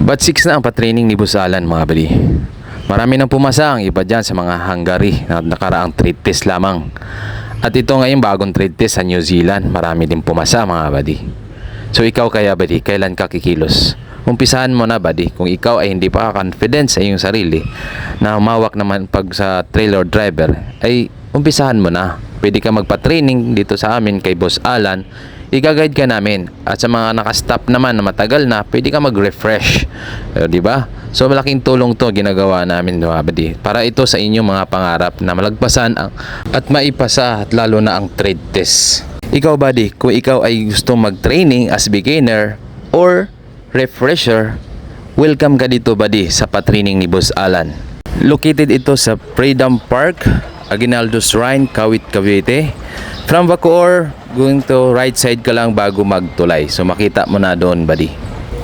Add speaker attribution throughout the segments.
Speaker 1: But 6 na ang patraining ni Boss Alan mga buddy. Marami nang pumasa, ang iba dyan sa mga Hungary na nakaraang trade test lamang. At ito ngayon bagong trade test sa New Zealand, marami din pumasa mga buddy. So ikaw kaya buddy, kailan ka kikilos? Umpisahan mo na buddy, kung ikaw ay hindi pa confident sa iyong sarili na humawak naman pag sa trailer driver, ay umpisahan mo na. Pwede ka magpa-training dito sa amin kay Boss Alan, i-guide ka namin. At sa mga nakastop naman na matagal na, pwede ka mag-refresh, di ba? So malaking tulong to ginagawa namin mga buddy, para ito sa inyong mga pangarap na malagpasan at maipasa, at lalo na ang trade test. Ikaw buddy, kung ikaw ay gusto mag-training as beginner or refresher, welcome ka dito buddy sa patraining ni Boss Alan. Located ito sa Freedom Park, Aguinaldo Shrine, Kawit, Cavite. From Bacoor, going to right side ka lang bago magtulay. So makita mo na doon buddy.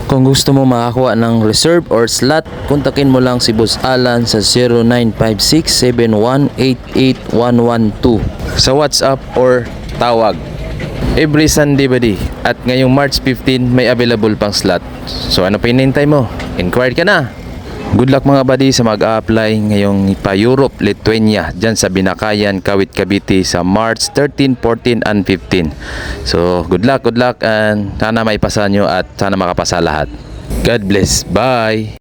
Speaker 1: Kung gusto mo makakuha ng reserve or slot, kontakin mo lang si Boss Alan sa 0956-7188112 sa WhatsApp or tawag. Every Sunday buddy. At ngayong March 15 may available pang slot. So ano pa hinihintay mo? Inquire ka na. Good luck mga buddy sa mag-a-apply ngayong pa Europe, Lithuania, dyan sa Binakayan, Kawit, Cavite sa March 13, 14, and 15. So good luck and sana maipasa nyo at sana makapasa lahat. God bless. Bye!